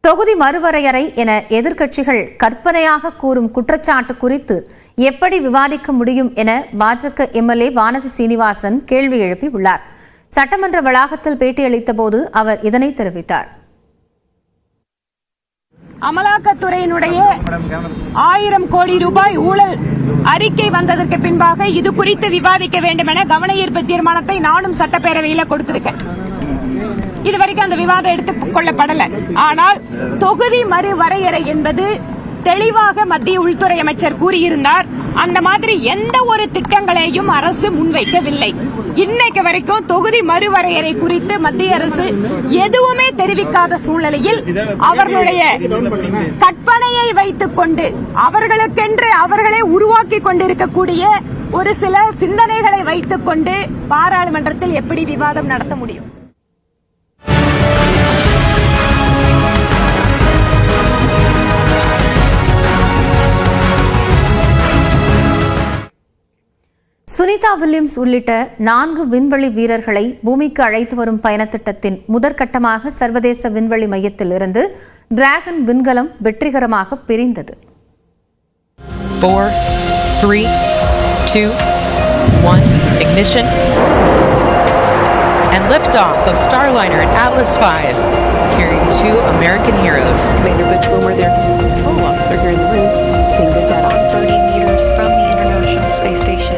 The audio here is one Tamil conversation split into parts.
தொகுதி மறுவரையறை என எதிர்க்கட்சிகள் கற்பனையாக கூறும் குற்றச்சாட்டு குறித்து எப்படி விவாதிக்க முடியும் என பாஜக எம்எல்ஏ வானதி சீனிவாசன் கேள்வி எழுப்பியுள்ளார். சட்டமன்ற வளாகத்தில் பேட்டியளித்த போது அவர் இதனை தெரிவித்தார். அமலாக்கத்துறையினுடைய 1000 கோடி ரூபாய் ஊழல் அறிக்கை வந்ததற்கு பின்பாக இது குறித்து விவாதிக்க வேண்டும் என கவன ஈர்ப்பு தீர்மானத்தை நானும் சட்டப்பேரவையில் கொடுத்திருக்கேன். இதுவரைக்கும் அந்த விவாதம் எடுத்துக் கொள்ளப்படல. ஆனால் தொகுதி மறுவரையறை என்பது தெளிவாக மத்திய உள்துறை அமைச்சர் கூறியிருந்தார். அந்த மாதிரி எந்த ஒரு திட்டங்களையும் அரசு முன்வைக்கவில்லை. இன்னைக்கு வரைக்கும் தொகுதி மறுவரையறை குறித்து மத்திய அரசு எதுவுமே தெரிவிக்காத சூழ்நிலையில் அவர்களுடைய கற்பனையை வைத்துக் கொண்டு அவர்களுக்கென்று அவர்களே உருவாக்கி கொண்டிருக்கக்கூடிய ஒரு சில சிந்தனைகளை வைத்துக் கொண்டு பாராளுமன்றத்தில் எப்படி விவாதம் நடத்த முடியும்? சுனிதா வில்லியம்ஸ் உள்ளிட்ட 4 விண்வெளி வீரர்களை பூமிக்கு அழைத்து வரும் பயணத்திட்டத்தின் முதற்கட்டமாக சர்வதேச விண்வெளி மையத்தில் இருந்து டிராகன் விண்கலம் வெற்றிகரமாக பிரிந்தது. 4, 3, 2, 1, ignition and liftoff of Starliner and Atlas V, carrying 2 American heroes. Commander Butch Wilmer, they're here in the room. Being looked at on 30 meters from the International Space Station.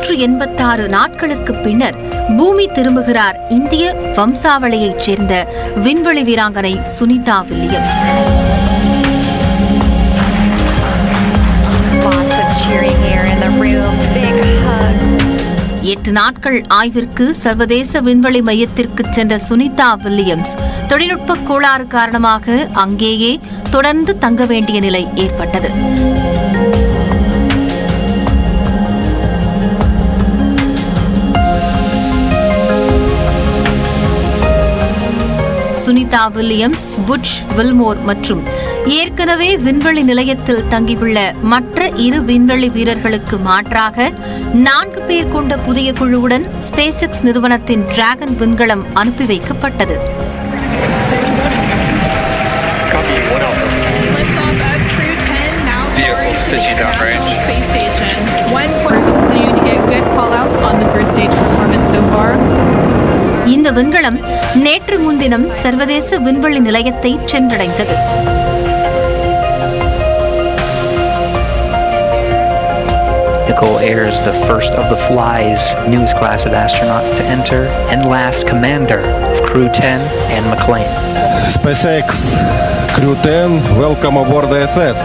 286 நாட்களுக்கு பின்னர் பூமி திரும்புகிறார் இந்திய வம்சாவளியைச் சேர்ந்த விண்வெளி வீராங்கனை சுனிதா வில்லியம்ஸ். 8 நாட்கள் ஆய்விற்கு சர்வதேச விண்வெளி மையத்திற்கு சென்ற சுனிதா வில்லியம்ஸ் தொழில்நுட்ப கோளாறு காரணமாக அங்கேயே தொடர்ந்து தங்க வேண்டிய நிலை ஏற்பட்டது. சுனிதா வில்லியம்ஸ், புட்ச் வில்மோர் மற்றும் ஏற்கனவே விண்வெளி நிலையத்தில் தங்கியுள்ள மற்ற 2 விண்வெளி வீரர்களுக்கு மாற்றாக 4 பேர் கொண்ட புதிய குழுவுடன் ஸ்பேஸ் எக்ஸ் நிறுவனத்தின் டிராகன் விண்கலம் அனுப்பி வைக்கப்பட்டது. இந்த விண்கலம் நேற்று முன்தினம் சர்வதேச விண்வெளி நிலையத்தை சென்றடைந்தது. Nicole Ayers, the first of the Fly's newest class of astronauts to enter, and last commander of Crew 10 and McLean. SpaceX Crew 10, welcome aboard the ISS.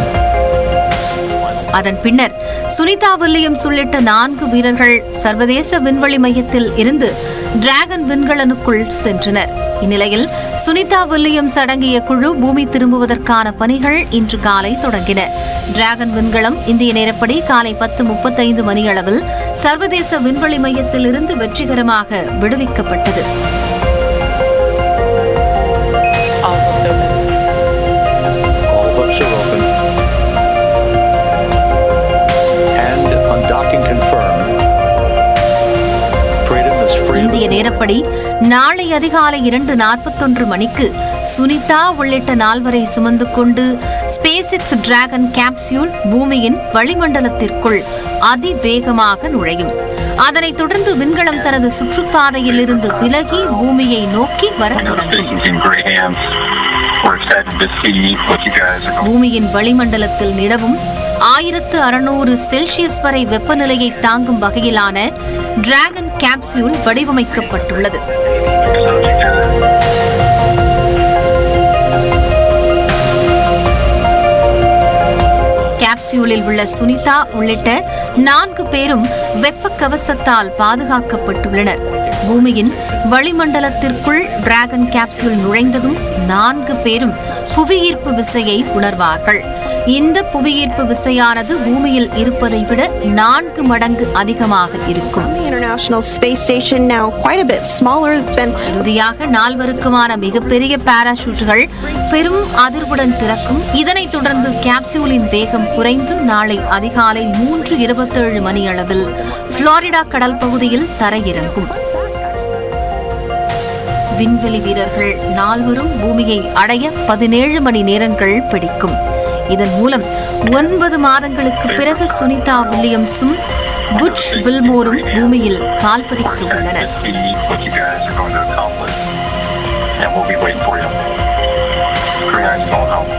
அதன் பின்னர் சுனிதா வில்லியம்ஸ் உள்ளிட்ட 4 வீரர்கள் சர்வதேச விண்வெளி மையத்தில் இருந்து டிராகன் விண்கலனுக்குள் சென்றனர். இந்நிலையில் சுனிதா வில்லியம்ஸ் அடங்கிய குழு பூமி திரும்புவதற்கான பணிகள் இன்று காலை தொடங்கின. டிராகன் விண்கலம் இந்திய நேரப்படி காலை 10:35 மணியளவில் சர்வதேச விண்வெளி மையத்தில் இருந்து வெற்றிகரமாக விடுவிக்கப்பட்டது. இந்திய நேரப்படி நாளை அதிகாலை 2:41 மணிக்கு சுனிதா உள்ளிட்ட 4 சுமந்து கொண்டு ஸ்பேஸ் எக்ஸ் டிராகன் கேப்சியூல் பூமியின் வளிமண்டலத்திற்குள் அதிவேகமாக நுழையும். அதனைத் தொடர்ந்து விண்கலம் தனது சுற்றுப்பாதையில் இருந்து விலகி பூமியை நோக்கி வரத் தொடங்கும். பூமியின் வளிமண்டலத்தில் நிலவும் 1600 செல்சியஸ் வரை வெப்பநிலையை தாங்கும் வகையிலான டிராகன் கேப்சியூல் வடிவமைக்கப்பட்டுள்ளது. கேப்சியூலில் உள்ள சுனிதா உள்ளிட்ட 4 பேரும் வெப்ப கவசத்தால் பாதுகாக்கப்பட்டுள்ளனர். பூமியின் வளிமண்டலத்திற்குள் டிராகன் கேப்சியூல் நுழைந்ததும் 4 பேரும் புவியீர்ப்பு விசையை உணர்வார்கள். இந்த புவியீர்ப்பு விசையானது பூமியில் இருப்பதை விட 4 மடங்கு அதிகமாக இருக்கும். இறுதியாக 4 மிகப்பெரிய பாராசூட்டுகள் பெரும் அதிர்வுடன் திறக்கும். இதனைத் தொடர்ந்து கேப்சியூலின் வேகம் குறைந்து நாளை அதிகாலை 3:27 மணியளவில் புளோரிடா கடல் பகுதியில் தரையிறங்கும். விண்வெளி வீரர்கள் 4 பூமியை அடைய 17 மணி நேரங்கள் பிடிக்கும். இதன் மூலம் 9 மாதங்களுக்கு பிறகு சுனிதா வில்லியம்ஸும் புட்ச் வில்மோரும் பூமியில் கால் பதிக்க உள்ளனர். and we'll be waiting for you.